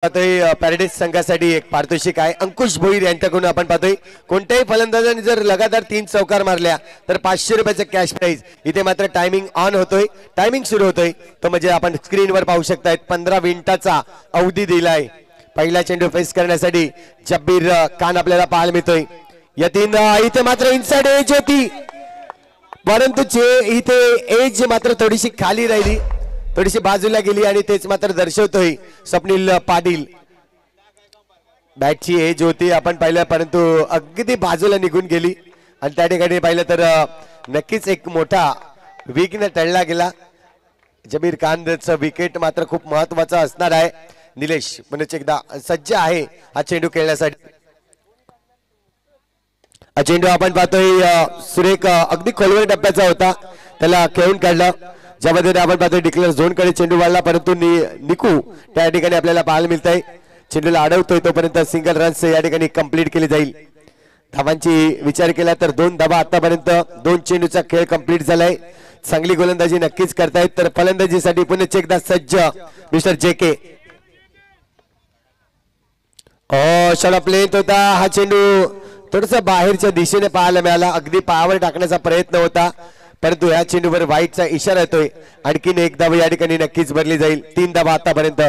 पाहतोय पॅराडाइज संघासाठी एक पारितोषिक आहे अंकुश भोईर यांच्याकडून आपण पाहतोय कोणत्याही फलंदाजाने जर लगातार 3 चौकार मारल्या तर 500 रुपयाचा कॅश प्राइज। इथे मात्र टायमिंग ऑन होतोय, टायमिंग सुरू होतोय तो म्हणजे आपण स्क्रीनवर पाहू शकताय 15 मिनिटाचा अवधी दिलाय पहिला चेंडू फेस करण्यासाठी। जब्बीर खान आपल्याला पाहायला मिळतोय या 3 इथे मात्र इनसाइड एज होती परंतु इथे एज मात्र थोडीशी खाली राहिली, थोडीशी बाजूला गेली आणि तेच मात्र दर्शवतोय स्वप्नील पाटील। बॅटची एज होती आपण पाहिलं परंतु अगदी बाजूला निघून गेली आणि त्या ठिकाणी पाहिलं तर नक्कीच एक मोठा विकेट टळला गेला। जबीर खानचं विकेट मात्र खूप महत्वाचा असणार आहे। निलेश पुन्हा एकदा सज्ज आहे हा चेंडू खेळण्यासाठी। हा चेंडू आपण पाहतोय सुरेख अगदी खोलवर टप्प्याचा होता, त्याला खेळून काढलं ज्यामध्ये आपण पाहतोय डिक्लेअर झोन कडे चेंडू वाढला परंतु निकू त्या ठिकाणी आपल्याला पाहायला मिळतंय चेंडूला अडवतोय तोपर्यंत सिंगल रन्स या ठिकाणी कंप्लीट केली जाईल। धावांची विचार केला तर 2 धावा आतापर्यंत 2 चेंडूचा खेळ कंप्लीट झालाय। चांगली गोलंदाजी नक्कीच करतायत तर फलंदाजीसाठी पुन्हा एकदा सज्ज मिस्टर जेके। शॉट प्लेत होता हा चेंडू थोडासा बाहेरच्या दिशेने पाहायला मिळाला, अगदी पायावर टाकण्याचा प्रयत्न होता परंतु या चेंडूवर वाईटचा इशारा येतोय। आणखीन एक धाव या ठिकाणी नक्कीच भरली जाईल, 3 धावा आतापर्यंत।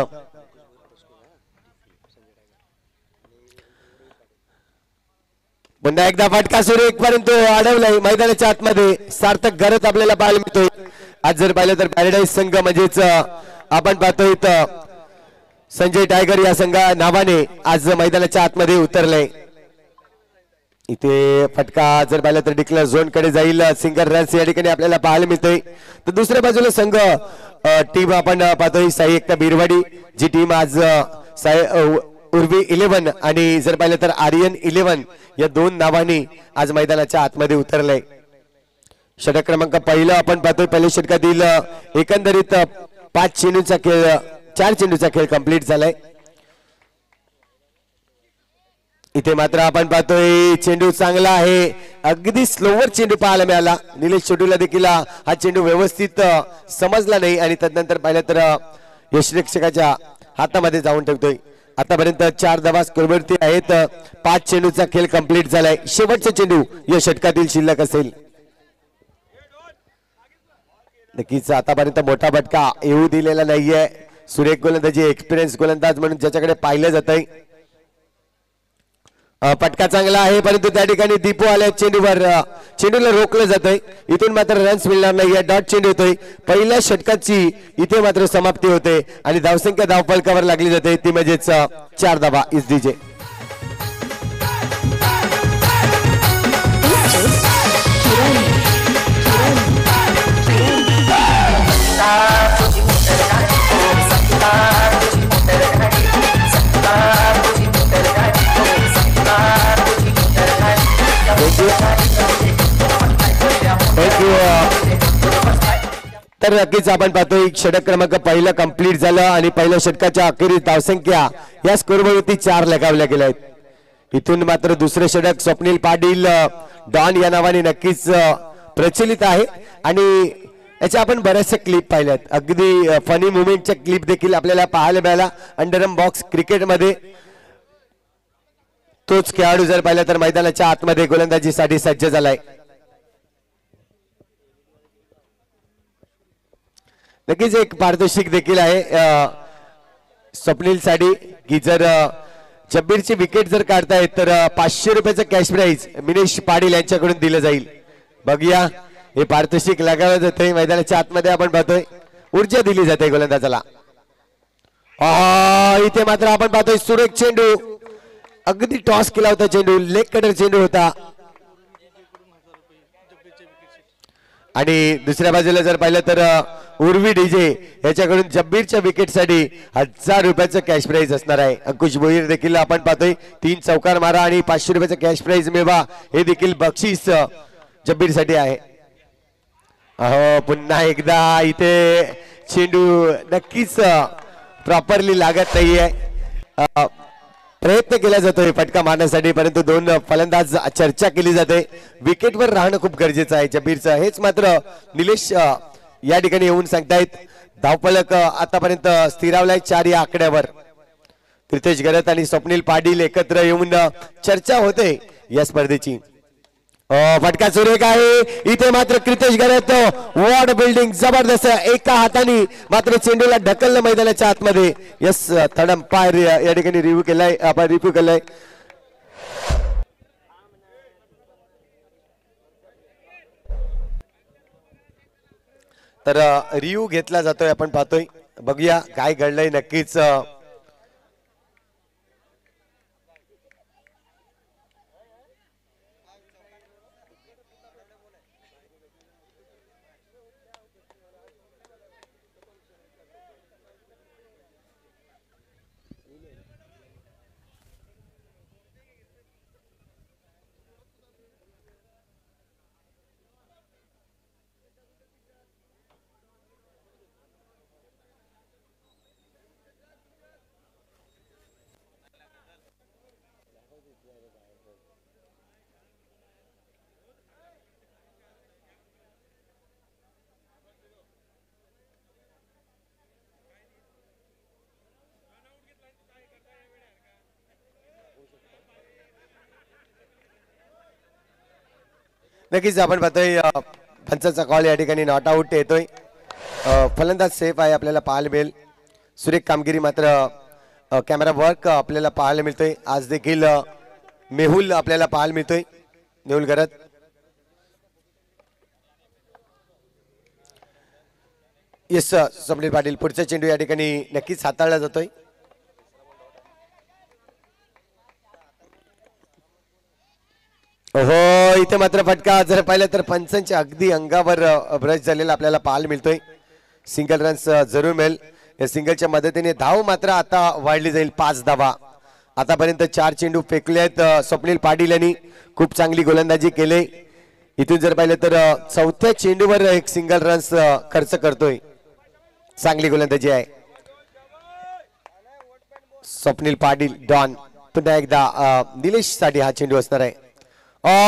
पुन्हा एकदा फटका सुरू परंतु अडवलाय मैदानाच्या आतमध्ये सार्थक गरज आपल्याला पाहायला मिळतोय। आज जर पाहिलं तर पॅराडाइज संघ म्हणजेच आपण पाहतोय इथं संजय टायगर या संघा नावाने आज मैदानाच्या आतमध्ये उतरलंय। इथे फटका जर पाहिलं तर डिक्लेअर झोन कडे जाईल, सिंगल रन्स या ठिकाणी आपल्याला पाहायला मिळतोय। तर दुसऱ्या बाजूला संघ टीम आपण पाहतोय साई एकता बिरवाडी जी टीम आज उर्वी 11 आणि जर पाहिलं तर आर्यन 11 या 2 नावांनी आज मैदानाच्या आतमध्ये उतरलंय। षटक क्रमांक पहिला आपण पाहतोय पहिल्या षटकातील एकंदरीत 5 चेंडूचा खेळ 4 चेंडूचा खेळ कंप्लीट झालाय। इथे मात्र आपण पाहतोय चेंडू चांगला आहे, अगदी स्लोवर चेंडू पाहायला मिळाला। निलेश छोटूला देखील हा चेंडू व्यवस्थित समजला नाही आणि त्यानंतर पाहिलं तर यष्टीरक्षकाच्या हातामध्ये जाऊन ठेवतोय। आतापर्यंत 4 धावा स्कोरवरती आहेत, 5 चेंडूचा खेळ कंप्लीट झालाय। शेवटचा चेंडू या षटकातील शिल्लक असेल। नक्कीच आतापर्यंत मोठा फटका येऊ दिलेला नाहीये। सुरेख गोलंदाजी एक्सपिरियन्स गोलंदाज म्हणून ज्याच्याकडे पाहिलं जातंय। फटका चांगला आहे परंतु त्या ठिकाणी दीपू आल्या चेंडूला रोखलं जातंय, इथून मात्र रन्स मिळणार नाही। डॉट चेंडू होतोय, पहिल्या षटकाची इथे मात्र समाप्ती होते आणि धावसंख्या धावफलकावर लागली जाते ती म्हणजेच 4 धावा इस डीजे। तर नक्कीच आपण पाहतोय षटक क्रमांक पहिला कंप्लीट झालं आणि पहिल्या षटकाच्या अखेरीस धावसंख्या या स्कोरवरती 4 लगावल्या गेल्या आहेत। इथून मात्र दुसरे षटक स्वप्नील पाटील डॉन या नावाने नक्कीच प्रचलित आहे आणि याच्या आपण बऱ्याचशा क्लिप पाहिल्यात, अगदी फनी मुवमेंटच्या क्लिप देखील आपल्याला पाहायला मिळाला। अंडरम बॉक्स क्रिकेट मध्ये तोच खेळाडू जर पाहिला तर मैदानाच्या आतमध्ये गोलंदाजीसाठी सज्ज झालाय। नक्कीच एक पारितोषिक देखील आहे स्वप्नील साठी की जर जब्बीरची विकेट जर काढतायत तर 500 रुपयाचं कॅश प्राइज मिनेश पाटील यांच्याकडून दिलं जाईल। बघूया हे पारितोषिक लगावलं जातंय मैदानाच्या आतमध्ये आपण पाहतोय, ऊर्जा दिली जाते गोलंदाजाला। इथे मात्र आपण पाहतोय सुरेख चेंडू, अगदी टॉस केला होता चेंडू, लेग कटर चेंडू होता आणि दुसऱ्या बाजूला जर पाहिलं तर उर्वी डीजे याच्याकडून जब्बीरच्या विकेटसाठी 1000 रुपयाचं कॅश प्राइज असणार आहे। अंकुश भोईर देखील आपण पाहतोय 3 चौकार मारा आणि 500 रुपयाचं कॅश प्राइज मिळवा हे देखील बक्षीस जब्बीरसाठी आहे। पुन्हा एकदा इथे चेंडू नक्कीच प्रॉपरली लागत नाहीये, प्रयत्न केला जातोय फटका मारण्यासाठी परंतु 2 फलंदाज चर्चा केली जाते, विकेटवर राहणं खूप गरजेचं आहे जब्बीरचं। हेच मात्र निलेश या ठिकाणी येऊन सांगतायत। धावफलक आतापर्यंत स्थिरावलाय 4 या आकड्यावर। प्रितेश गरत आणि स्वप्नील पाटील एकत्र येऊन चर्चा होते या स्पर्धेची. फटका सुरेख आहे इथे मात्र प्रितेश गरत वॉर्ड बिल्डिंग जबरदस्त एका हाताने मात्र चेंडूला ढकललं मैदानाच्या आतमध्ये. यस थर्ड अंपायर या ठिकाणी रिव्ह्यू केलाय आपण रिव्ह्यू केलाय. तर रिव्ह्यू घेतला जातोय आपण पाहतोय बघूया काय घडलंय नक्कीच. नक्कीच आपण पाहतोय पंचाचा कॉल या ठिकाणी नॉट आउट येतोय. फलंदाज सेफ आहे आपल्याला पाहायला मिळेल. सुरेख कामगिरी मात्र कॅमेरा वर्क आपल्याला पाहायला मिळतोय. आज देखील मेहुल आपल्याला पाहायला मिळतोय. मेहुल गरत येस स्वप्नील पाटील पुढचा चेंडू या ठिकाणी नक्कीच हाताळला जातोय. हो इथे मात्र फटका जर पाहिलं तर पंचांच्या अगदी अंगावर ब्रश झालेला आपल्याला पाहायला मिळतोय. सिंगल रन्स जरूर मिळेल. या सिंगलच्या मदतीने धाव मात्र आता वाढली जाईल 5 धावा. आतापर्यंत 4 चेंडू फेकले आहेत स्वप्नील पाटील यांनी खूप चांगली गोलंदाजी केली. इथून जर पाहिलं तर चौथ्या चेंडूवर एक सिंगल रन्स खर्च करतोय. चांगली गोलंदाजी आहे स्वप्नील पाटील डॉन. पुन्हा एकदा निलेश साठी हा चेंडू असणार आहे.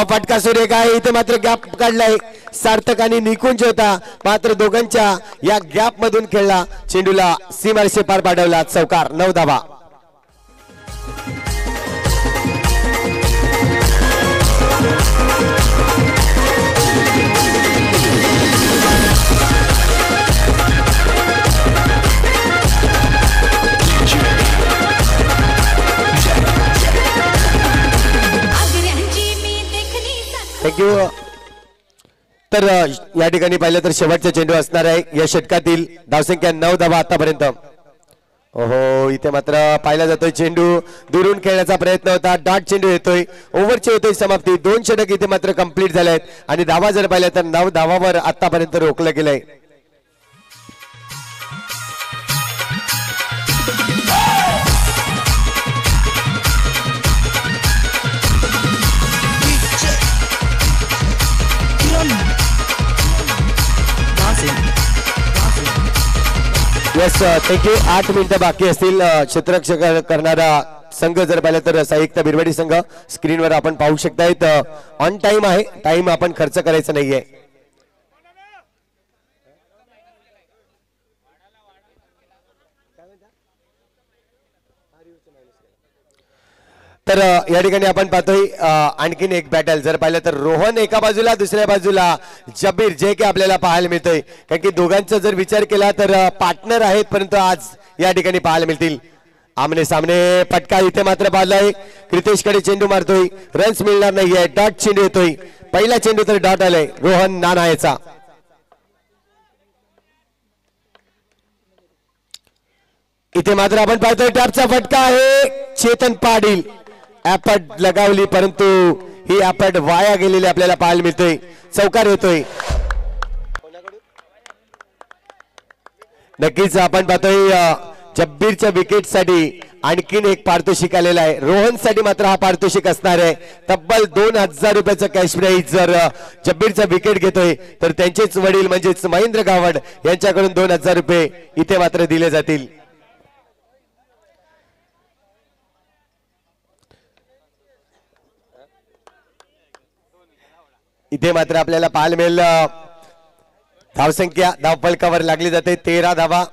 फटका सुरेख आहे इथे मात्र गॅप काढलाय सार्थक आणि निकुंज होता मात्र दोघांच्या या गॅप मधून खेळला चेंडूला सीमारेषे पार पाडवला. चौकार 9 धावा. थँक्यू. तर या ठिकाणी पाहिलं तर शेवटचा चेंडू असणार आहे या षटकातील. धावसंख्या 9 धावा आतापर्यंत. ओहो इथे मात्र पाहिला जातोय चेंडू दुरून खेळण्याचा प्रयत्न होता. डॉट चेंडू येतोय. ओव्हरची होतोय समाप्ती. 2 षटक इथे मात्र कंप्लीट झाले आहेत आणि धावा जर पाहिल्या तर 9 धावावर आतापर्यंत रोखलं गेलंय. Yes thank you. 8 मिनिटं बाकी असतील. क्षेत्ररक्षक करणारा संघ जर पाहिलं तर साहित्य बिरवडी संघ स्क्रीनवर आपण पाहू शकतायत. ऑन टाइम आहे. टाइम आपण खर्च करायचा नाहीये. तर या ठिकाणी आपण पाहतोय आणखीन एक बॅटल जर पाहिलं तर रोहन एका बाजूला दुसऱ्या बाजूला जबीर जे की आपल्याला पाहायला मिळतोय. कारण की दोघांचा जर विचार केला तर पार्टनर आहेत परंतु आज या ठिकाणी पाहायला मिळतील आमने सामने. फटका इथे मात्र बाजलाय. क्रितेशकडे चेंडू मारतोय. रन्स मिळणार नाहीये. डॉट चेंडू येतोय. पहिला चेंडू तर डॉट आलाय रोहन नानायचा. इथे मात्र आपण पाहतोय टॅपचा फटका आहे. चेतन पाटील ऍपट लगावली परंतु ही ऍपट वाया गेलेली आपल्याला पाहायला मिळतोय. चौकार येतोय. नक्कीच आपण पाहतोय जब्बीरच्या विकेट साठी आणखीन एक पारितोषिक आलेला आहे. रोहन साठी मात्र हा पारितोषिक असणार आहे. तब्बल 2000 रुपयाचा कॅश प्राइज. जर जब्बीरचा विकेट घेतोय तर त्यांचेच वडील म्हणजेच महेंद्र गावड यांच्याकडून 2000 रुपये इथे मात्र दिले जातील. इथे मात्र आपल्याला पाहायला मिळेल धावसंख्या धावफलकावर लागली जाते 13 धावा.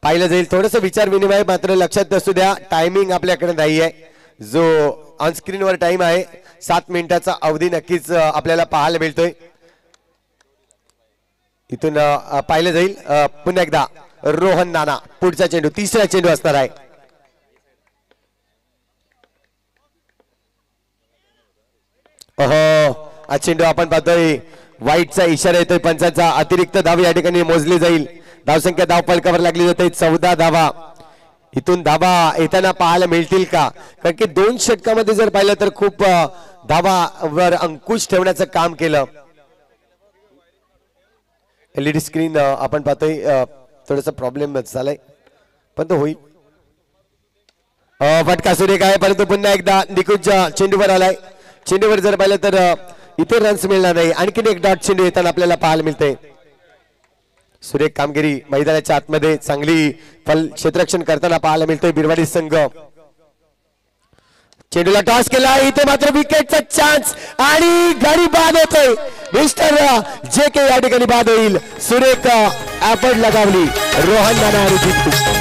पाहिलं जाईल. थोडस विचार विनिमय मात्र लक्षात असू द्या, टायमिंग आपल्याकडे नाही आहे. जो ऑन स्क्रीनवर टाइम आहे 7 मिनिटाचा अवधी नक्कीच आपल्याला पाहायला मिळतोय. इथून पाहिलं जाईल. पुन्हा एकदा रोहन नाना पुढचा चेंडू, तिसरा चेंडू असणार आहे. हा चेंडू आपण पाहतोय वाईटचा इशारा येतोय पंचांचा. अतिरिक्त धाव या ठिकाणी मोजली जाईल. धावसंख्या धाव फलकावर लागली जाते 14 धावा. इथून धावा येताना पाहायला मिळतील का, कारण की 2 षटकामध्ये जर पाहिलं तर खूप धावावर अंकुश ठेवण्याचं काम केलं. एलईडी स्क्रीन आपण पाहतोय थोडासा प्रॉब्लेम झालाय, पण तो होईल. फटका सुरेख आहे, परंतु पुन्हा एकदा निकुंज चेंडूवर आलाय. चेंडूवर जर पाहिलं तर इथे रन्स मिळणार नाही. आणखीन एक डॉट चेंडू येताना आपल्याला पाहायला मिळते. सुरेख कामगिरी मैदानाच्या आतमध्ये चांगली फल क्षेत्ररक्षण करताना पाहायला मिळतोय बिरवाडी संघ. चेंडूला टॉस केला, इथे मात्र विकेटचा चान्स आणि गाडी बाद होतोय. मिस्टर जे के या ठिकाणी बाद होईल. सुरेख ऍपड लगावली. रोहन नाना आणि दीपू.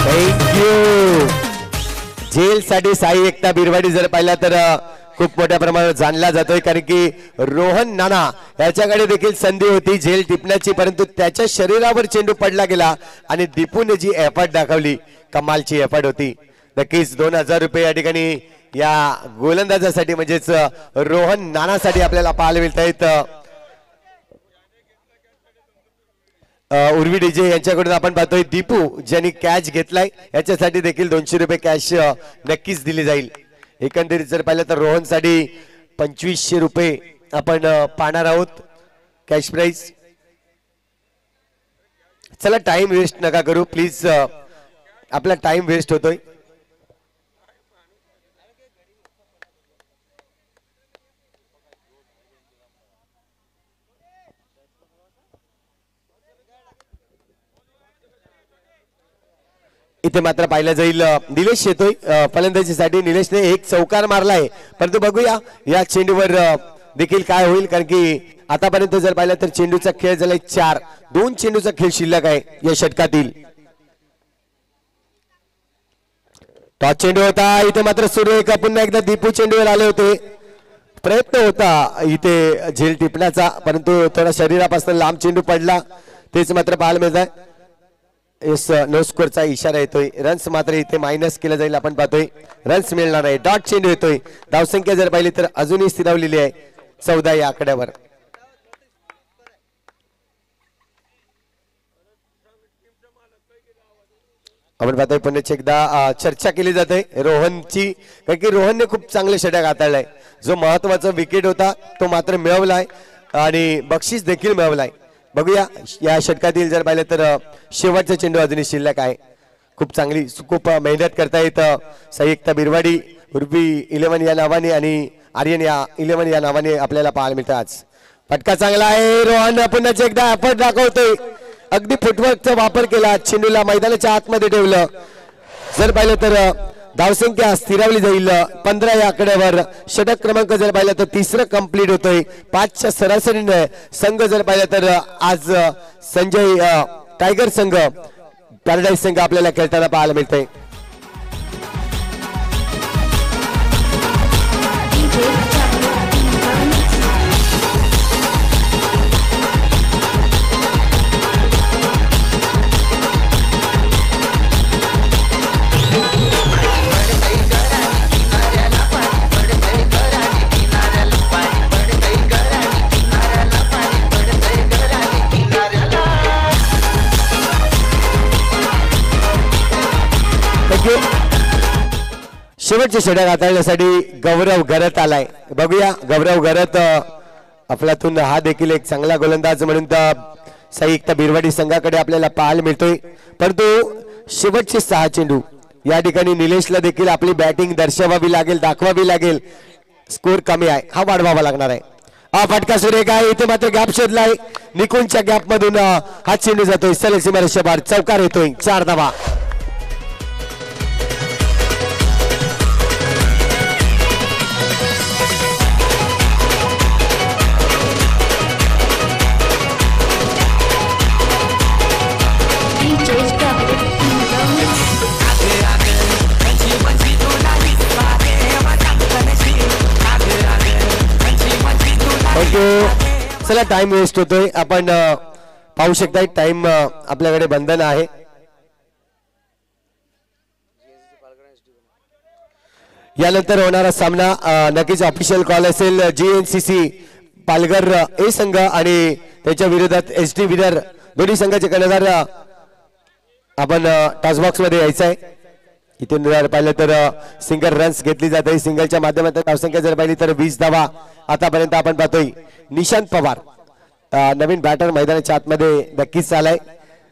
Thank you. जेल साठी साई एकता बिरवाडी जर पाहिला तर खूप मोठ्या प्रमाणावर जाणला जातोय, कारण की रोहन नाना याच्याकडे देखील संधी होती झेल टिपण्याची, परंतु त्याच्या शरीरावर चेंडू पडला गेला आणि दीपूने जी एफर्ट दाखवली कमालची एफर्ट होती. नक्कीच 2000 रुपये या ठिकाणी या गोलंदाजासाठी म्हणजेच रोहन नानासाठी आपल्याला पाहायला मिळत आहेत. उर्वी डीजे यांच्याकडून आपण पाहतोय दीपू ज्यांनी कॅच घेतलाय याच्यासाठी देखील 200 रुपये कॅश नक्कीच दिली जाईल. एकंदरीत जर पाहिलं तर रोहन साठी 2500 रुपये आपण पाहणार आहोत कॅश प्राइज. चला टाइम वेस्ट नका करू प्लीज, आपला टाइम वेस्ट होतोय. इथे मात्र पाहिलं जाईल निलेश येतोय फलंदाजीसाठी. निलेशने एक चौकार मारलाय, परंतु बघूया या चेंडूवर देखील काय होईल, कारण की आतापर्यंत जर पाहिलं तर चेंडूचा खेळ झालाय 4. 2 चेंडूचा खेळ शिल्लक आहे या षटकातील. टॉस चेंडू होता, इथे मात्र सुरेख पुन्हा एकदा दीपू चेंडूवर आले होते. प्रयत्न होता इथे झेल टिपण्याचा, परंतु थोडा शरीरापासून लांब चेंडू पडला. तेच मात्र पाहायला मिळत आहे. नो स्कोरचा इशारा येतोय. रन्स मात्र इथे मायनस केलं जाईल. आपण पाहतोय रन्स मिळणार आहे. डॉट चेंडू येतोय. धावसंख्या जर पाहिली तर अजूनही स्थिरावलेली आहे 14 या आकड्यावर. आपण पाहतोय पुन्हा एकदा चर्चा केली जाते रोहनची, कारण की रोहनने खूप चांगले षटक हाताळलाय. जो महत्वाचा विकेट होता तो मात्र मिळवलाय आणि बक्षीस देखील मिळवलाय. बघूया या षटकातील जर पाहिलं तर शेवटचा चेंडू अजूनही शिल्लक आहे. खूप चांगली खूप मेहनत करतायत संयुक्ता बिरवाडी, उर्वी 11 या नावाने आणि आर्यन या 11 या नावाने आपल्याला पाहायला मिळतं. आज फटका चांगला आहे. रोहन पुन्हा एकदा एफर्ट दाखवतोय. अगदी फुटवर्कचा वापर केला. चेंडूला मैदानाच्या आतमध्ये ठेवलं. जर पाहिलं तर धावसंख्या स्थिरावली जाईल 15 या आकड्यावर. षटक क्रमांक जर पाहिलं तर 3रं कंप्लीट होतोय 5च्या सरासरीने. संघ जर पाहिलं तर आज संजय टायगर संघ पॅराडाईज संघ आपल्याला खेळताना पाहायला मिळतंय. शेवटचे षटक हाताळण्यासाठी गौरव घरत आलाय. बघूया गौरव घरत अफलातून हा देखील एक चांगला गोलंदाज म्हणून तर संयुक्त बिरवाडी संघाकडे आपल्याला पाहायला मिळतोय. परंतु शेवटचे 6 चेंडू या ठिकाणी निलेशला देखील आपली बॅटिंग दर्शवावी लागेल, दाखवावी लागेल. स्कोर कमी आहे, हा वाढवावा लागणार आहे. हा फटका सुरेख आहे. इथे मात्र गॅप शोधलाय. निकुंजच्या गॅप मधून हा चेंडू जातोय सलग सीमारेषेपार. चौकार येतोय. 4 धावा. चला टाइम वेस्ट होतोय. आपण पाहू शकता टाइम आपल्याकडे बंधन आहे. यानंतर होणारा सामना नक्कीच ऑफिशियल कॉल असेल. GNCC पालघर ए संघ आणि त्याच्या विरोधात SD विनर दोन्ही संघाचे कर्णधार आपण टॉस बॉक्स मध्ये यायचं आहे. इथून जर पाहिलं तर सिंगल रन्स घेतली जाते. सिंगलच्या माध्यमातून धावसंख्या जर पाहिली तर 20 धावा आतापर्यंत आपण पाहतोय. निशांत पवार नवीन बॅटर मैदानाच्या आतमध्ये नक्कीच आलाय.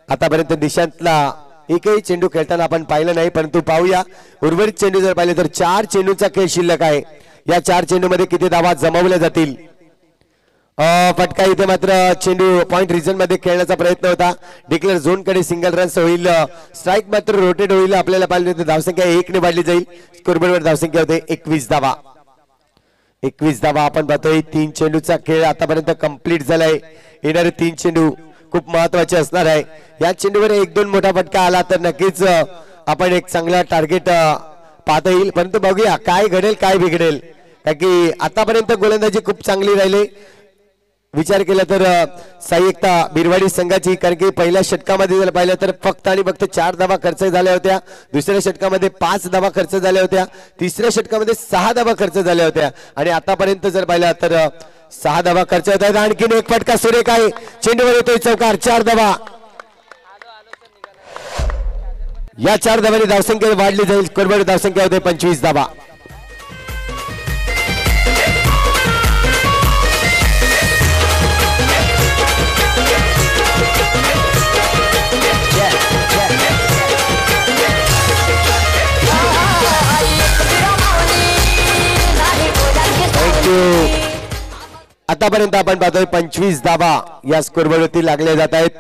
आतापर्यंत निशांतला एकही चेंडू खेळताना आपण पाहिलं नाही, परंतु पाहूया उर्वरित चेंडू जर पाहिले तर 4 चेंडूचा खेळ शिल्लक आहे. या 4 चेंडूमध्ये किती धावा जमवल्या जातील. फटका इथे मात्र चेंडू पॉइंट रिजन मध्ये खेळण्याचा प्रयत्न होता. डिक्लेअर झोन कडे सिंगल रन्स होईल. स्ट्राईक मात्र रोटेट होईल. आपल्याला पाहिजे तर धावसंख्या 1 ने वाढली जाईल. स्कोरबोर्डवर धावसंख्या होते 21 धावा. 21 धावा आपण पाहतोय. 3 चेंडूचा खेळ आतापर्यंत कंप्लीट झालाय. येणारे 3 चेंडू खूप महत्वाचे असणार आहे. या चेंडूवर 1-2 मोठा फटका आला तर नक्कीच आपण एक चांगला टार्गेट पाहता येईल. परंतु बघूया काय घडेल काय बिघडेल. कारण की आतापर्यंत गोलंदाजी खूप चांगली राहिली. विचार केला तर साईकता बिरवाडी संघाची, कारण की पहिल्या षटकामध्ये जर पाहिलं तर फक्त आणि फक्त 4 धावा खर्च झाल्या होत्या. दुसऱ्या षटकामध्ये 5 धावा खर्च झाल्या होत्या. तिसऱ्या षटकामध्ये 6 धावा खर्च झाल्या होत्या. आणि आतापर्यंत जर पाहिलं तर 6 धावा खर्च होत आहेत. आणखीन एक फटका सुरेख आहे. चेंडूवर येतोय चौकार. 4 धावा. या 4 धावांनी धावसंख्या वाढली जाईल. स्कोरबोर्ड धावसंख्या होते 25 धावा. आतापर्यंत आपण पाहतोय 25 धावा या स्कोरबोर्डवरती लागले जात आहेत.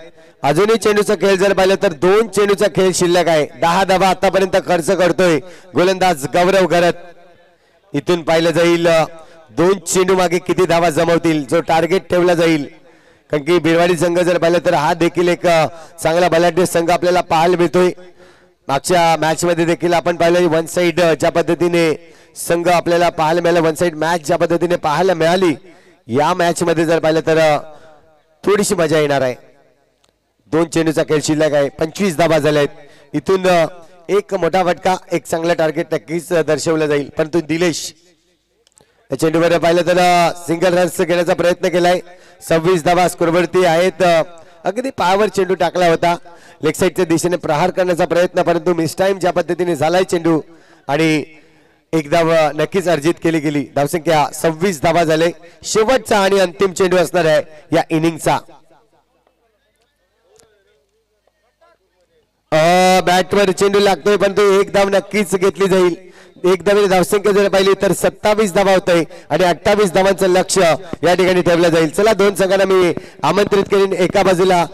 अजूनही चेंडूचा खेळ जर पाहिलं तर 2 चेंडूचा खेळ शिल्लक आहे. 10 धावा आतापर्यंत खर्च करतोय गोलंदाज गौरव घरत. इथून पाहिलं जाईल 2 चेंडू मागे किती धावा जमवतील, जो टार्गेट ठेवला जाईल. कारण की बिरवाडी संघ जर पाहिलं तर हा देखील एक चांगला बलाढ्य संघ आपल्याला पाहायला मिळतोय. मागच्या मॅच मध्ये देखील आपण पाहिलं वन साइड ज्या पद्धतीने संघ आपल्याला पाहायला मिळाला, वन साइड मॅच ज्या पद्धतीने पाहायला मिळाली, या मॅच मध्ये जर पाहिलं तर थोडीशी मजा येणार आहे. 2 चेंडूचा खेळ शिल्लक आहे. 25 धावा झाल्या आहेत. इथून एक मोठा फटका, एक चांगला टार्गेट नक्कीच दर्शवलं जाईल. परंतु दिलेश चेंडूवर पाहिलं तर सिंगल रन्स घेण्याचा प्रयत्न केलाय. 26 धावा स्कोरवरती आहेत. अगदी पायावर चेंडू टाकला होता. लेग साइडच्या दिशेने प्रहार करण्याचा प्रयत्न, परंतु मिस टाइम ज्या पद्धतीने झालाय चेंडू आणि एक धाव नक्कीच अर्जित केली गेली. धावसंख्या 26 धावा झाले. शेवटचा आणि अंतिम चेंडू असणार आहे या इनिंगचा. बॅटवर चेंडू लागतोय, परंतु एक धाव नक्कीच घेतली जाईल. एक धावेची धावसंख्या जर पाहिली तर 27 धावा होतय आणि 28 धावांचं लक्ष या ठिकाणी ठेवलं जाईल. चला 2 संघांना मी आमंत्रित करीन. एका बाजूला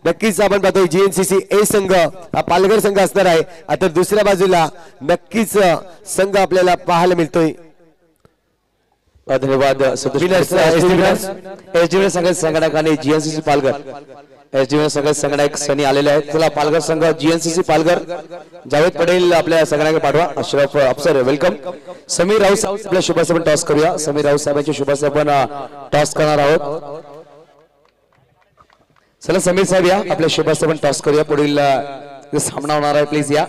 नक्कीच आपण पाहतोय GNCC ए संघ हा पालघर संघ असणार आहे. आता दुसऱ्या बाजूला नक्कीच संघ आपल्याला पाहायला मिळतोय. धन्यवाद एसडी संघटक आणि GNCC पालघर एसडी संघटक सनी आलेले आहेत. चला पालघर संघ GNCC पालघर जावेद पटेल आपल्या संघटनाकडे पाठवा. अशरफ अफसर वेलकम. समीर राऊत साहेब आपल्या शुभास आपण टॉस करूया. समीर राऊत साहेबांच्या शुभास आपण टॉस करणार आहोत. चला समीर साहेब या आपल्या शुभास आपण टॉस करूया. पुढील सामना होणार आहे, प्लीज या.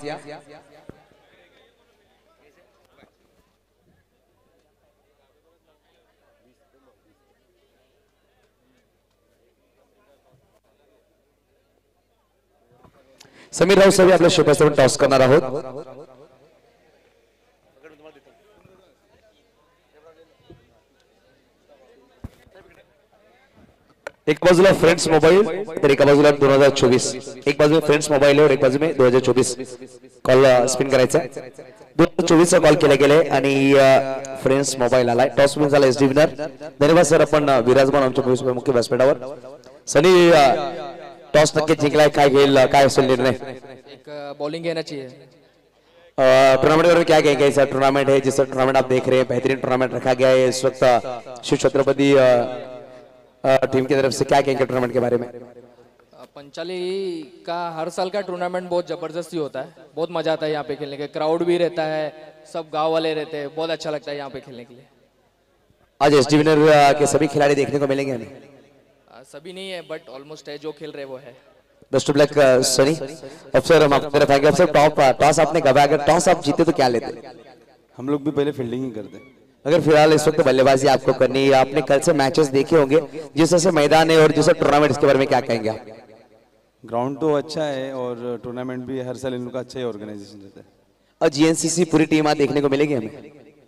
समीर राऊत साहेब आपल्या शुभास आपण टॉस करणार आहोत. एक बाजूला फ्रेंड्स मोबाईल तर एका बाजूला 2024. एक बाजूला फ्रेंड्स मोबाईल आहे और एक बाजू में 2024 कॉल स्पिन करायचा 2024 चा कॉल केला गेलाय आणि फ्रेंड्स मोबाईल आलाय. टॉस विन झाला एसडी विनर. धन्यवाद सर. आपण विराजमान आमच्या मुख्य व्यासपीठावर. सनी टॉस नक्की जिंकलाय. काय घेईल काय असेल निर्णय? एक बॉलिंग घेना चाहिए. टूर्नामेंट में क्या कहेंगे? सर टूर्नामेंट है जिस टूर्नामेंट आप देख रहे हैं बेहतरीन टूर्नामेंट रखा गया है इस वक्त. शिव छत्रपति टीम की तरफ से क्या कहेंगे टूर्नामेंट के बारे में? पंचाली का हर साल का टूर्नामेंट बहुत जबरदस्ती होता है. बहुत मजा आता है यहाँ पे खेलने के. क्राउड भी रहता है, सब गांव वाले रहते हैं. बहुत अच्छा लगता है यहाँ पे खेलने के लिए. आज एसडी विनर के सभी खिलाड़ी देखने को मिलेंगे हमें. सभी नहीं है बट ऑलमोस्ट है. जो खेल रहे वो है. बेस्ट ऑफ लक सनी. अफसर हम आपकी तरफ आएंगे. अफसर टॉस आपने गवाया. अगर टॉस आप जीते तो क्या लेते? हम लोग भी पहले फील्डिंग ही करते हैं. अगर फिलहाल इस वक्त बल्लेबाजी आपको करनी है, आपने कल से मैचेस देखे होंगे जिस तरह से मैदान है और जिस टूर्नामेंट, इसके बारे में क्या कहेंगे आप? ग्राउंड तो अच्छा है और टूर्नामेंट भी हर साल इन लोग का अच्छा ही ऑर्गेनाइजेशन रहता है. और जीएनसीसी पूरी टीम आज देखने को मिलेगी हमें.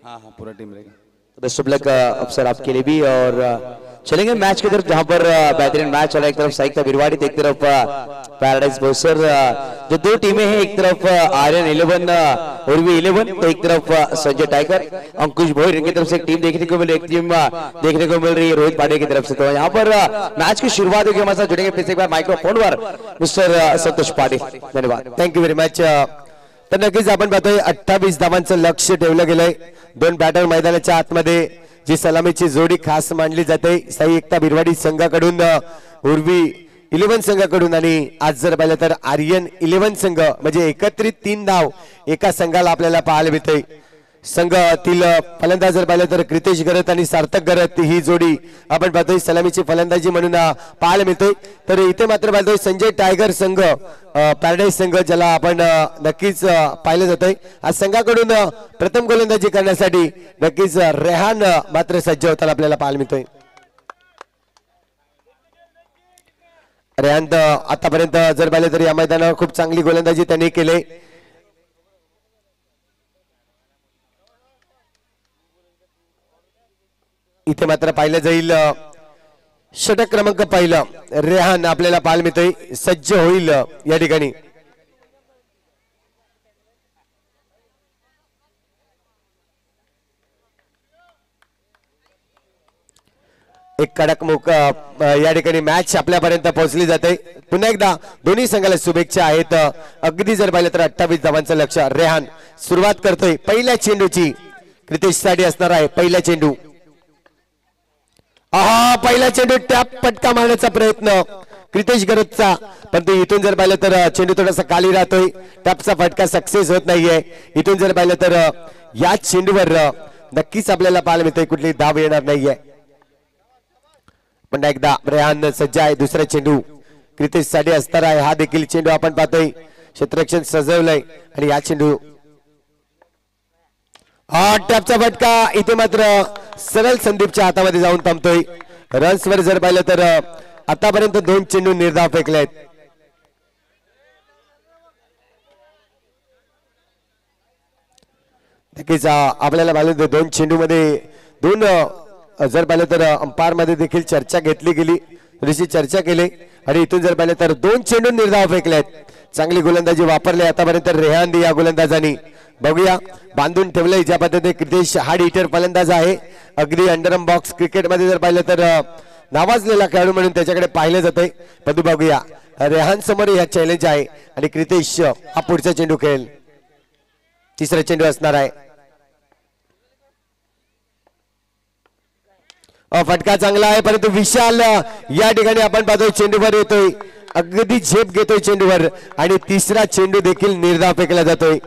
हाँ हाँ पूरा टीम रहेगा. बेस्ट ऑफ लक अफसर आपके लिए भी. और चलेंगे मैच की तरफ जहां पर बेहतरीन मैच चला. एक तरफ साइकिता बिरवाड़ी तो एक तरफ पैराडाइज बोसर. जो दो टीमें हैं, एक तरफ आर्यन 11 उर्वी 11 तो एक तरफ संजय टाइगर अंकुश भोईर. इनकी तरफ से एक टीम देखने को मिल रही, एक टीम देखने को मिल रही है रोहित पांडे की तरफ से. तो यहाँ पर मैच की शुरुआत होगी. हमारे साथ जुड़ेंगे फिर से एक बार माइक्रोफोन पर मिस्टर संतोष पाटिल. धन्यवाद. Thank you very much. तर नक्कीच आपण पाहतोय 28 धावांचं लक्ष ठेवलं गेलंय. दोन बॅटर मैदानाच्या आतमध्ये जी सलामीची जोडी खास मानली जाते साई एकता बिरवाडी संघाकडून उर्वी 11 संघाकडून आणि आज जर पाहिलं तर आर्यन 11 संघ म्हणजे एकत्रित 3 धाव एका संघाला आपल्याला पाहायला मिळते. संघातील फलंदाज जर पाहिलं तर कृतेश गरत आणि सार्थक गरत ही जोडी आपण पाहतोय सलामीची फलंदाजी म्हणून पाहायला मिळते. तर इथे मात्र पाहतोय संजय टायगर संघ पॅराडाईज संघ ज्याला आपण नक्कीच पाहिलं जातोय. आज संघाकडून प्रथम गोलंदाजी करण्यासाठी नक्कीच रेहान मात्र सज्ज होताना आपल्याला पाहायला मिळतोय. रेहान आतापर्यंत जर पाहिलं तर या मैदानावर खूप चांगली गोलंदाजी त्यांनी केली. इथे मात्र पाहिलं जाईल षटक क्रमांक पहिला रेहान आपल्याला पाहायला मिळतोय सज्ज होईल या ठिकाणी. एक कडक मुक या ठिकाणी मॅच आपल्यापर्यंत पोहोचली जाते. पुन्हा एकदा दोन्ही संघाला शुभेच्छा आहेत. अगदी जर पाहिलं तर 28 धावांचं लक्ष रेहान सुरुवात करतोय. पहिल्या चेंडूची क्रितेश साठी असणार आहे. पहिला चेंडू. पहिला चेंडू टॅप पटका मारण्याचा प्रयत्न क्रितेश गरजचा, परंतु इथून जर पाहिलं तर चेंडू थोडासा खाली राहतोय. टॅपचा फटका सक्सेस होत नाहीये. इथून जर पाहिलं तर या चेंडूवर नक्कीच आपल्याला पाहायला मिळतंय कुठली धाव येणार नाहीये. पुन्हा एकदा रेहान सज्ज आहे. दुसरा चेंडू क्रितेश साठी असणार आहे. हा देखील चेंडू आपण पाहतोय क्षेत्ररक्षण सजवलंय आणि या चेंडू टॅपचा फटका इथे मात्र सरळ संदीपच्या हातामध्ये जाऊन थांबतोय. रन्स वर जर पाहिलं तर आतापर्यंत 2 चेंडू निर्धाव फेकलेत. नक्कीच आपल्याला पाहिलं 2 चेंडू मध्ये 2 जर पाहिलं तर अंपायर मध्ये देखील चर्चा घेतली गेली, थोडीशी चर्चा केली आणि इथून जर पाहिलं तर 2 चेंडू निर्धाव फेकलेत. चांगली गोलंदाजी वापरली आतापर्यंत रेहान या गोलंदाजांनी. बघूया बांधून ठेवलंय ज्या पद्धतीने क्रितेश हार्ड हिटर फलंदाज आहे. अगदी अंडरम बॉक्स क्रिकेट मध्ये जर पाहिलं तर नावाजलेला खेळाडू म्हणून त्याच्याकडे पाहिलं जातंय. परंतु बघूया रेहान समोर या चॅलेंज आहे आणि क्रितेश हा पुढचा चेंडू खेळेल. तिसरा चेंडू असणार आहे. फटका चांगला आहे परंतु विशाल या ठिकाणी आपण पाहतोय चेंडूवर येतोय. अगदी झेप घेतोय चेंडूवर आणि तिसरा चेंडू देखील निर्धाव फेकला जातोय.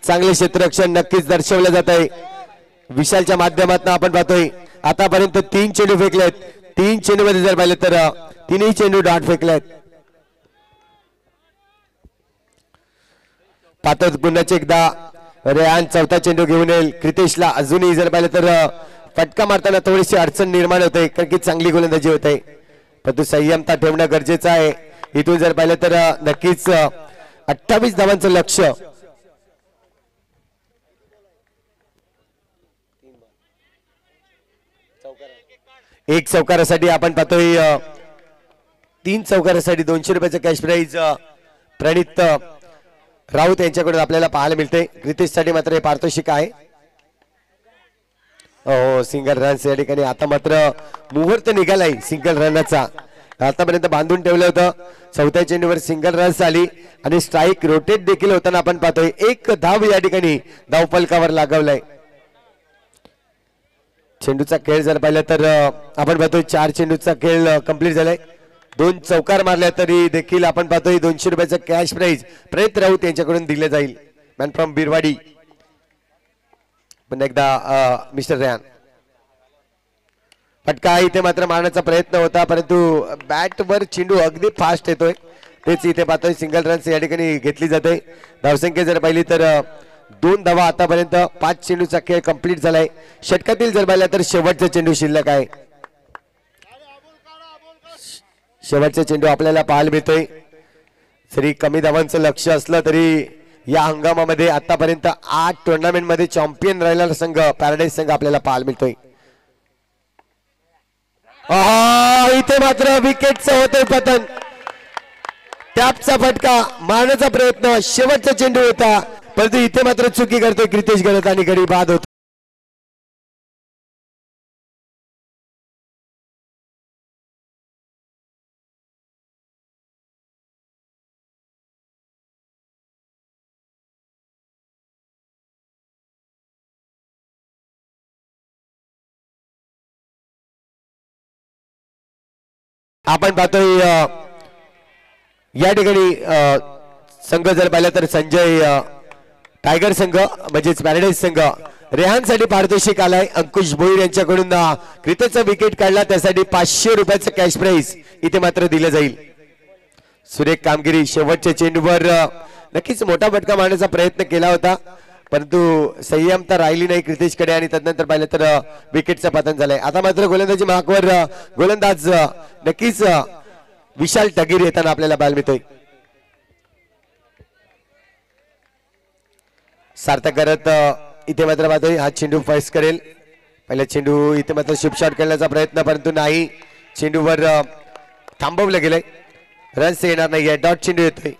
चांगले क्षेत्ररक्षण नक्कीच दर्शवलं जात आहे. विशालच्या माध्यमातून आपण पाहतोय आतापर्यंत 3 चेंडू फेकलेत. 3 चेंडू मध्ये जर पाहिलं तर 3ही चेंडू डॉट फेकलेत. पाहतो पुन्हा एकदा रेहान चौथा चेंडू घेऊन येईल. क्रितेशला अजूनही जर पाहिलं तर फटका मारताना थोडीशी अडचण निर्माण होते कारण की चांगली गोलंदाजी होते. परंतु संयमता ठेवणं गरजेचं आहे. इथून जर पाहिलं तर नक्कीच 28 धावांचं लक्ष. एक चौकारासाठी आपण पाहतोय 3 चौकारासाठी 200 रुपयाचं कॅश प्राईज प्रणित राऊत यांच्याकडून आपल्याला पाहायला मिळते. क्रितेशसाठी मात्र हे पारितोषिक आहे. हो सिंगल रन्स या ठिकाणी आता मात्र मुहूर्त निघालाय सिंगल रनचा. आतापर्यंत बांधून ठेवलं होतं. चौथ्या चेंडूवर सिंगल रन्स आली आणि स्ट्राईक रोटेट देखील होताना आपण पाहतोय. एक धाव या ठिकाणी धावफलकावर लागवलाय. चेंडूचा खेळ जर पाहिला तर आपण पाहतोय 4 चेंडूचा खेळ कंप्लीट झालाय. 2 चौकार मारल्या तरी देखील आपण पाहतोय 200 रुपयाचं कॅश प्राईज प्रणित राऊत यांच्याकडून दिले जाईल. Man from Birwadi. पण एकदा मिस्टर रॅन फटका इथे मात्र मारण्याचा प्रयत्न होता परंतु बॅटवर चेंडू अगदी फास्ट येतोय. तेच इथे पाहतोय सिंगल रन्स या ठिकाणी घेतली जाते. धावसंख्या जर पाहिली तर 2 धावा आतापर्यंत. 5 चेंडूचा खेळ कंप्लीट झालाय. षटकातील जर पाहिला तर शेवटचा चेंडू शिल्लक आहे. शेवटचा चेंडू आपल्याला पाहायला मिळतोय. जरी कमी धावांचं लक्ष असलं तरी या हंगामामध्ये आतापर्यंत 8 टुर्नामेंट मध्ये चॅम्पियन राहिलेला संघ पॅराडाईज संघ आपल्याला पाहायला मिळतोय. इथे मात्र विकेटचं होतोय पतन. टॅपचा फटका मारण्याचा प्रयत्न शेवटचा चेंडू होता परंतु इथे मात्र चुकी करतोय क्रितेश गरत आणि गडी बाद होतो. आपण पाहतोय या ठिकाणी संघ जर पाहिला तर संजय टायगर संघ म्हणजेच पॅराडाईज संघ रेहानसाठी पारितोषिक आलाय. अंकुश भोईर यांच्याकडून क्रिकेटचा विकेट काढला त्यासाठी 500 रुपयाचं कॅश प्राईज इथे मात्र दिलं जाईल. सुरेख कामगिरी. शेवटच्या चेंडूवर नक्कीच मोठा फटका मारण्याचा प्रयत्न केला होता परंतु संयमता राहिली नाही क्रितेशकडे आणि त्यानंतर पाहिलं तर विकेटचं पतन झालंय. आता मात्र गोलंदाजी मार्कवर गोलंदाज नक्कीच विशाल टगीर येताना आपल्याला पाहायला मिळतोय. सार्थक करत इथे मात्र पाहतोय हा चेंडू फर्स्ट करेल. पहिला चेंडू इथे मात्र शिप शॉट करण्याचा प्रयत्न परंतु नाही. चेंडूवर थांबवलं गेलंय. रन्स येणार नाहीये. डॉट चेंडू येतोय.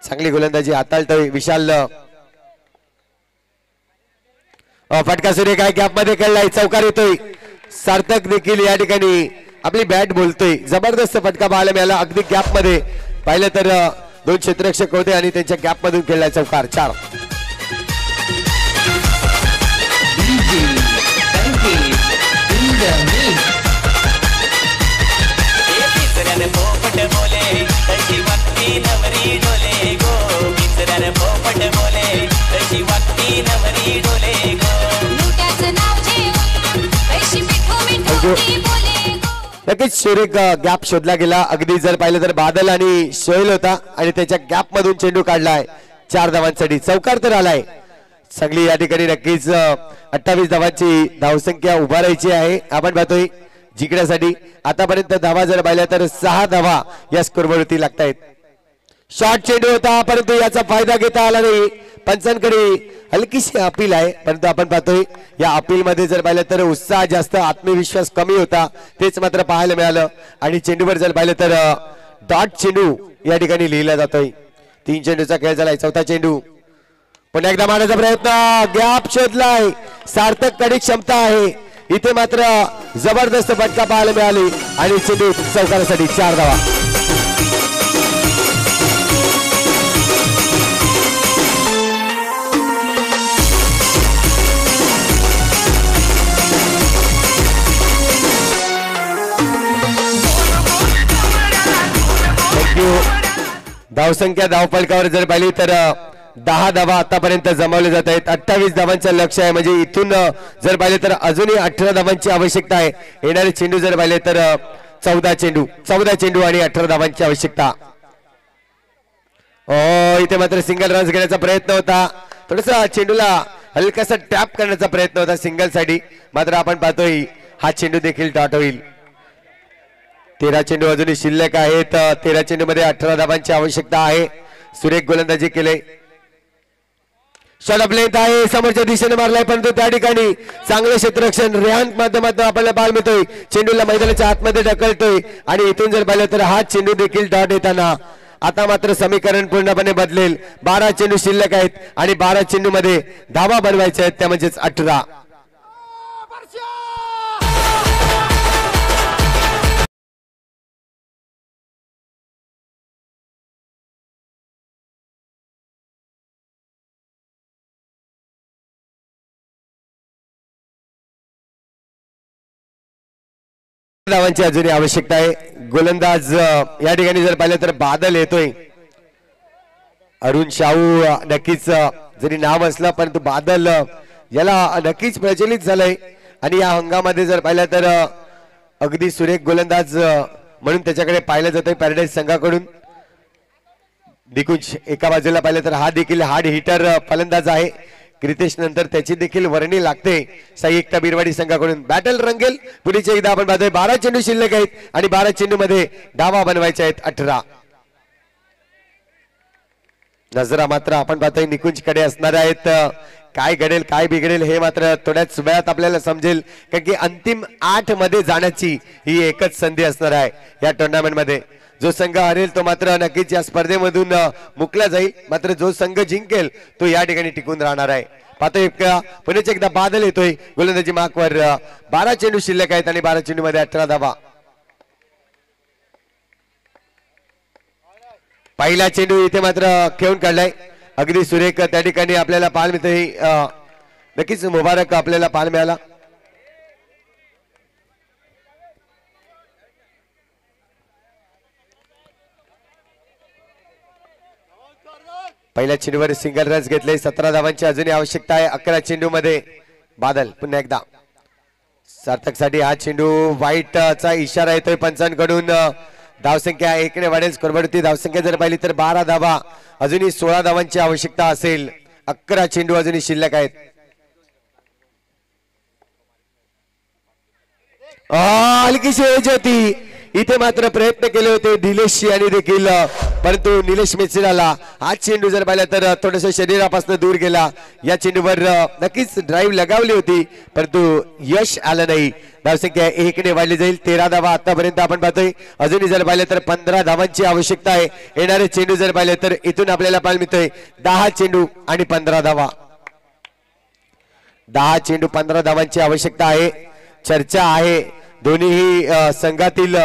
चांगली गोलंदाजी हाताळतोय विशाल. फटका सूर्य काय गॅप मध्ये खेळलाय. चौकार येतोय. सार्थक देखील या ठिकाणी आपली बॅट बोलतोय. जबरदस्त फटका पाहायला मिळाला. अगदी गॅप मध्ये पाहिलं तर 2 क्षेत्ररक्षक होते आणि त्यांच्या गॅप मधून खेळलाय चौकार. 4 नक्कीच सुरेख गॅप शोधला गेला. अगदी जर पाहिलं तर बादल आणि सोहेल होता आणि त्याच्या गॅप मधून चेंडू काढलाय 4 धावांसाठी. चौकार तर आलाय. चांगली या ठिकाणी नक्कीच 28 धावांची धावसंख्या उभारायची आहे. आपण पाहतोय जिंकण्यासाठी आतापर्यंत धावा जर पाहिल्या तर 6 धावा या स्कोरवरती लागतायत. शॉर्ट चेंडू होता परंतु याचा फायदा घेता आला नाही. पंचांकडे हलकीशी अपील आहे परंतु आपण पाहतोय या अपील मध्ये जर पाहिलं तर उत्साह जास्त आत्मविश्वास कमी होता तेच मात्र पाहायला मिळालं. आणि चेंडूवर जर पाहिलं तर डॉट चेंडू या ठिकाणी लिहिला जातोय. 3 चेंडूचा खेळ झालाय. चौथा चेंडू पुन्हा एकदा मारण्याचा प्रयत्न. गॅप शोधलाय. सार्थक कडे क्षमता आहे. इथे मात्र जबरदस्त फटका पाहायला मिळाली आणि चेंडू चौकारासाठी 4 धावा. धावसंख्या धावफलकावर जर पाहिली तर 10 धावा आतापर्यंत जमावले जात आहेत. 28 धावांचं लक्ष आहे म्हणजे इथून जर पाहिले तर अजूनही 18 धावांची आवश्यकता आहे. येणारे चेंडू जर पाहिले तर 14 चेंडू आणि 18 धावांची आवश्यकता. इथे मात्र सिंगल रन्स घेण्याचा प्रयत्न होता. थोडंसं चेंडूला हलकासा टॅप करण्याचा प्रयत्न होता सिंगल साठी मात्र आपण पाहतोय हा चेंडू देखील डॉट होईल. 13 चेंडू अजूनही शिल्लक आहेत. 13 चेंडू मध्ये 18 धावांची आवश्यकता आहे. सुरेख गोलंदाजी केले. शॉट ऑफ लेंथ आहे, समोरच्या दिशेने मारलाय, परंतु त्या ठिकाणी चांगलं क्षेत्ररक्षण रेहान माध्यमातून आपल्याला बॉल मिळतोय. चेंडूला मैदानाच्या आतमध्ये ढकलतोय आणि इथून जर पाहिलं तर हा चेंडू देखील डॉट येताना. आता मात्र समीकरण पूर्णपणे बदलेल. 12 चेंडू शिल्लक आहेत आणि 12 चेंडू मध्ये धावा बनवायच्या आहेत, त्या म्हणजेच 18. धावांची अजूनही आवश्यकता आहे. गोलंदाज या ठिकाणी जर पाहिलं तर बादल येतोय. अरुण शाहू नक्कीच जरी नाव असलं परंतु बादल याला नक्कीच प्रचलित झालंय आणि या हंगामध्ये जर पाहिलं तर अगदी सुरेख गोलंदाज म्हणून त्याच्याकडे पाहिलं जातंय पॅराडाईज संघाकडून. निकुंज एका बाजूला पाहिलं तर हा देखील हार्ड हिटर फलंदाज आहे. क्रितेश नंतर त्याची देखील वर्णी लागते संयुक्त बिरवाडी संघाकडून. बॅटल रंगेल पुढीचे एकदा आपण पाहतोय. 12 चेंडू शिल्लक आहेत आणि 12 चेंडू मध्ये धावा बनवायच्या आहेत 18. नजरा मात्र आपण पाहतोय निकुंज कडे असणार आहेत. काय घडेल काय बिघडेल हे मात्र थोड्याच वेळात आपल्याला समजेल, कारण की अंतिम 8 मध्ये जाण्याची ही एकच संधी असणार आहे या टुर्नामेंट मध्ये. जो संघ हरेल तो मात्र नक्कीच या स्पर्धेमधून मुकला जाईल, मात्र जो संघ जिंकेल तो या ठिकाणी टिकून राहणार आहे. पाहतोय पुण्याच एकदा बादल येतोय गोलंदाजी मार्कवर. 12 चेंडू शिल्लक आहेत आणि 12 चेंडू मध्ये 18 धावा. पहिला चेंडू इथे मात्र खेळून काढलाय अगदी सुरेख. त्या ठिकाणी आपल्याला पाहायला मिळतोय, नक्कीच मुबारक आपल्याला पाहायला मिळाला. पहिल्या चेंडूवर सिंगल रन्स घेतले. 17 धावांची अजूनही आवश्यकता आहे 11 चेंडू मध्ये. बादल पुन्हा एकदा सार्थकसाठी हा चेंडू वाईटचा इशारा येतोय पंचांकडून. धावसंख्या 1 ने वाढेल. स्कोरवरती धावसंख्या जर पाहिली तर 12 धावा, अजूनही 16 धावांची आवश्यकता असेल. 11 चेंडू अजूनही शिल्लक आहेत. हलकीशी एज होती इथे मात्र प्रयत्न केले होते निलेश यांनी देखील, परंतु निलेश मिश्राला हा चेंडू जर पाहिला तर थोडस शरीरापासून दूर गेला. या चेंडूवर नक्कीच ड्राईव्ह लगावली होती परंतु यश आलं नाही. धावसंख्या 1 ने वाढली जाईल. 13 धावा आतापर्यंत आपण पाहतोय. अजूनही जर पाहिलं तर 15 धावांची आवश्यकता आहे. येणारे चेंडू जर पाहिले तर इथून आपल्याला पाहायला मिळतोय 10 चेंडू आणि 15 धावा. 10 चेंडू 15 धावांची आवश्यकता आहे. चर्चा आहे दोन्ही संघातील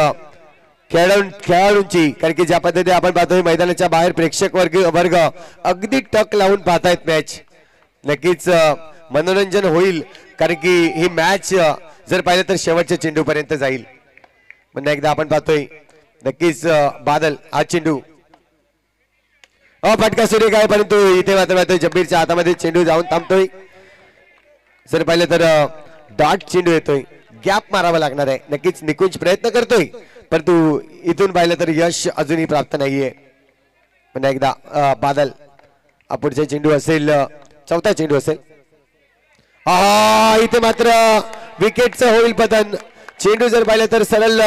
खेळाडूंची, कारण की ज्या पद्धतीने आपण पाहतोय मैदानाच्या बाहेर प्रेक्षक वर्ग अगदी टक लावून पाहतायत मॅच. नक्कीच मनोरंजन होईल, कारण की ही मॅच जर पाहिलं तर शेवटच्या चेंडू पर्यंत जाईल. पुन्हा एकदा आपण पाहतोय नक्कीच बादल हा चेंडू फटका सुरेख आहे, परंतु इथे मात्र पाहतोय जब्बीरच्या हातामध्ये चेंडू जाऊन थांबतोय. जर पाहिलं तर डॉट चेंडू येतोय. गॅप मारावा लागणार आहे. नक्कीच निकुंज प्रयत्न करतोय परंतु इथून पाहिलं तर यश अजूनही प्राप्त नाहीये. पुन्हा एकदा बादल पुढचा चेंडू असेल, चौथा चेंडू असेल. इथे मात्र विकेटचं होईल पतन. चेंडू जर पाहिलं तर सरळ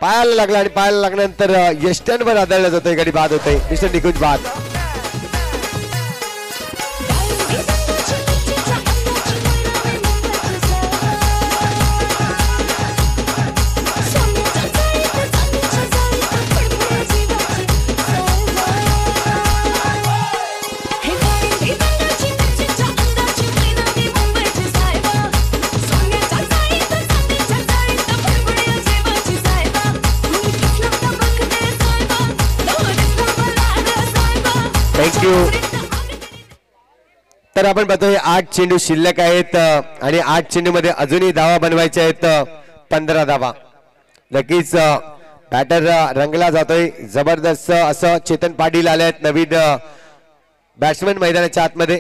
पायाला लागला आणि पायाला लागल्यानंतर यष्ट्यांवर आदळला जातोय, गाडी बाद होतोय. मिस्टर निकुंज बाद. थँक्यू. तर आपण पाहतोय 8 चेंडू शिल्लक आहेत आणि 8 चेंडू मध्ये अजूनही धावा बनवायच्या आहेत 15 धावा. नक्कीच बॅटर रंगला जातोय. जबरदस्त असं चेतन पाटील आले आहेत नवीन बॅट्समन मैदानाच्या आतमध्ये.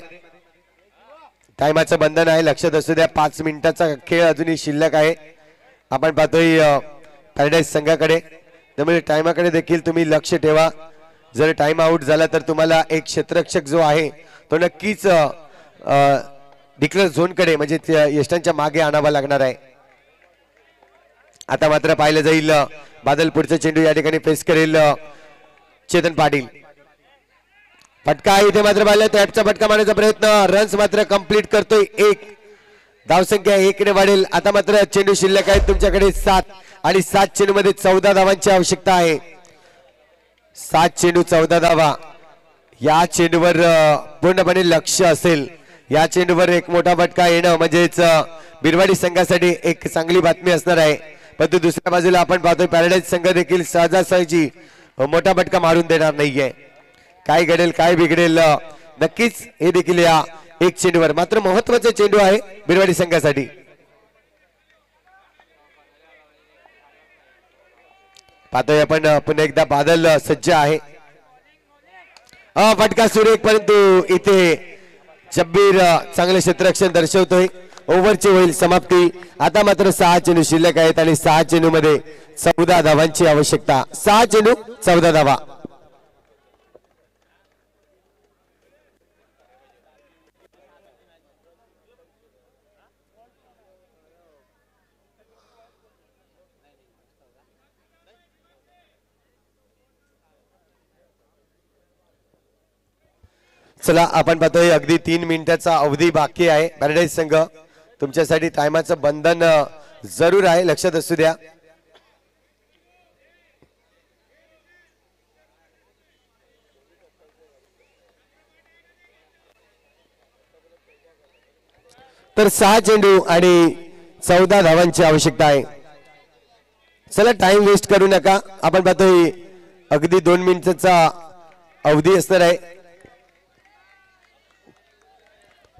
टायमाचं बंधन आहे, लक्षात असू द्या. 5 मिनिटाचा खेळ अजूनही शिल्लक आहे. आपण पाहतोय पॅराडाईज संघाकडे, त्यामुळे टायमाकडे देखील तुम्ही लक्ष ठेवा. जर टाइम आउट झाला तर तुम्हाला एक क्षेत्ररक्षक जो आहे तो नक्कीच डिक्लेअर झोनकडे म्हणजे यष्टांच्या मागे आणावा लागणार आहे. आता मात्र पाहिलं जाईल बादल पुढचा चेंडू या ठिकाणी फेस करेल चेतन पाटील. फटका इथे मात्र पाहिलं टॅपचा फटका मारण्याचा प्रयत्न, रन्स मात्र कंप्लीट करतोय 1. धावसंख्या 1 ने वाढेल. आता मात्र चेंडू शिल्लक आहेत तुमच्याकडे 7 आणि 7 चेंडू मध्ये 14 धावांची आवश्यकता आहे. 7 चेंडू 14 धावा. या चेंडूवर पूर्णपणे लक्ष असेल. या चेंडूवर एक मोठा फटका येणं म्हणजेच बिरवाडी संघासाठी एक चांगली बातमी असणार आहे. परंतु दुसऱ्या बाजूला आपण पाहतोय पॅराडाईज संघ देखील सहजासहजी मोठा फटका मारून देणार नाहीये. काय घडेल काय बिघडेल नक्कीच हे देखील या एक चेंडूवर मात्र महत्वाचा चेंडू आहे बिरवाडी संघासाठी. पाहतोय आपण पुन्हा एकदा बादल सज्ज आहे. फटका सुरेख परंतु इथे जब्बीर चांगले क्षेत्ररक्षण दर्शवतोय. ओव्हरची होईल समाप्ती. आता मात्र 6 चेंडू शिल्लक आहेत आणि 6 चेंडू मध्ये 14 धावांची आवश्यकता. 6 चेंडू 14 धावा. चला आपण पाहतोय अगदी 3 मिनिटाचा अवधी बाकी आहे. पॅराडाईज संघ तुमच्यासाठी टायमाचं बंधन जरूर आहे, लक्षात असू द्या. तर 6 चेंडू आणि 14 धावांची आवश्यकता आहे. चला टाइम वेस्ट करू नका. आपण पाहतोय अगदी 2 मिनिटाचा अवधी असणार आहे.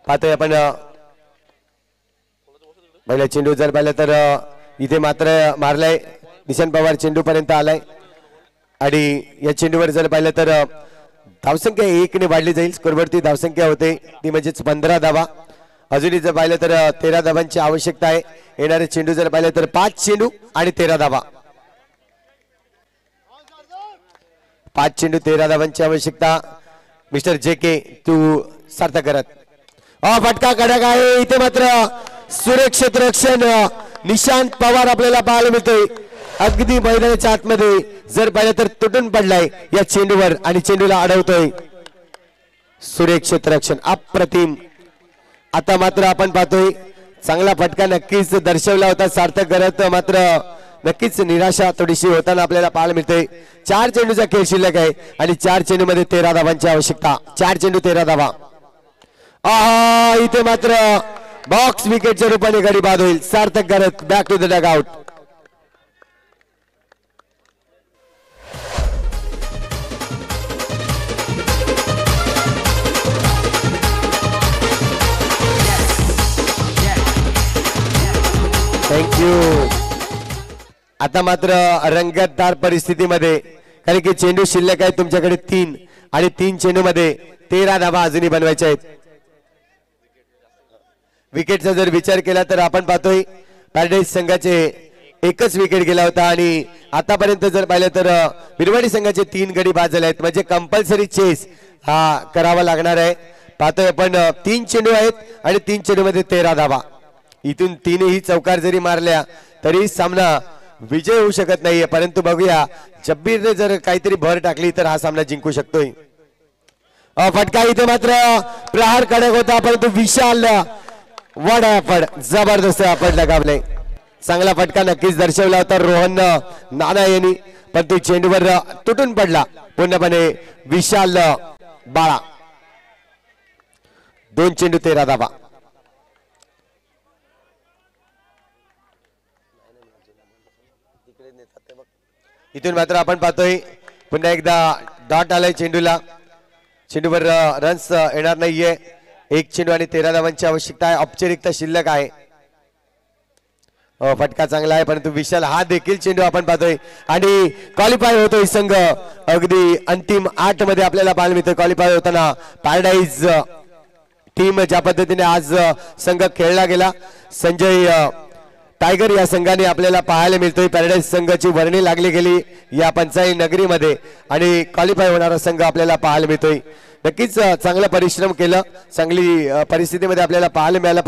पाहतोय आपण पहिला चेंडू जर पाहिलं तर इथे मात्र मारलाय निशांत पवार चेंडू पर्यंत आलाय आणि या चेंडूवर जर पाहिलं तर धावसंख्या 1 ने वाढली जाईल. स्कोरवरती धावसंख्या होते ती म्हणजेच 15 धावा. अजूनही जर पाहिलं तर 13 धावांची आवश्यकता आहे. येणारे चेंडू जर पाहिलं तर 5 चेंडू आणि 13 धावा. 5 चेंडू 13 धावांची आवश्यकता. मिस्टर JK तू सार्थक करत. फटका कडक आहे. इथे मात्र सुरेख क्षेत्ररक्षण निशांत पवार आपल्याला पाहायला मिळतोय. अगदी मैदानाच्या आतमध्ये जर पाहिलं तर तुटून पडलाय या चेंडूवर आणि चेंडूला अडवतोय. सुरेख क्षेत्ररक्षण अप्रतिम. आता मात्र आपण पाहतोय चांगला फटका नक्कीच दर्शवला होता सार्थक करत, मात्र नक्कीच निराशा थोडीशी होताना आपल्याला पाहायला मिळते. 4 चेंडूचा खेळ शिल्लक आहे आणि 4 चेंडू मध्ये 13 धावांची आवश्यकता. 4 चेंडू 13 धावा. इथे मात्र बॉक्स विकेटच्या रूपाने गडी बाद होईल. सार्थक करत back to the dugout. Thank you. आता मात्र रंगतदार परिस्थितीमध्ये कारण की चेंडू शिल्लक आहे तुमच्याकडे 3 आणि 3 चेंडू मध्ये 13 धावा अजूनही बनवायच्या आहेत. विकेटचा जर विचार केला तर आपण पाहतोय पॅराडाईज संघाचे एकच विकेट गेला होता आणि आतापर्यंत जर पाहिलं तर बिरवाडी संघाचे 3 गडी बाद झाले आहेत. म्हणजे कंपल्सरी चेस हा करावा लागणार आहे. पाहतोय आपण 3 चेंडू आहेत आणि 3 चेंडू मध्ये 13 धावा. इथून 3ही चौकार जरी मारल्या तरी सामना विजय होऊ शकत नाहीये. परंतु बघूया जब्बीरने जर काहीतरी भर टाकली तर हा सामना जिंकू शकतोय. फटका इथे मात्र प्रहार कडक होता परंतु विशाल वडाफड जबरदस्त आपण लगावले. चांगला फटका नक्कीच दर्शवला होता रोहन नाना यांनी, परंतु चेंडूवर तुटून पडला पूर्णपणे विशाल बाळा. 2 चेंडू 13 धावा. इथून मात्र आपण पाहतोय पुन्हा एकदा डॉट आलाय चेंडूला. चेंडूवर रन्स येणार नाहीये. 1 चेंडू आणि 13 धावांची आवश्यकता आहे. औपचारिकता शिल्लक आहे. फटका चांगला आहे परंतु विशाल हा देखील चेंडू आपण पाहतोय आणि क्वालिफाय होतोय संघ. अगदी अंतिम 8 मध्ये आपल्याला पाहायला मिळतोय क्वालिफाय होताना पॅराडाईज टीम ज्या पद्धतीने आज संघ खेळला गेला. संजय टायगर या संघाने आपल्याला पाहायला मिळतोय. पॅराडाईज संघाची वर्णी लागली गेली या पंचायत नगरीमध्ये आणि क्वालिफाय होणारा संघ आपल्याला पाहायला मिळतोय. नक्कीच चांगला परिश्रम केलं, चांगली परिस्थितीमध्ये आपल्याला पाहायला मिळालं.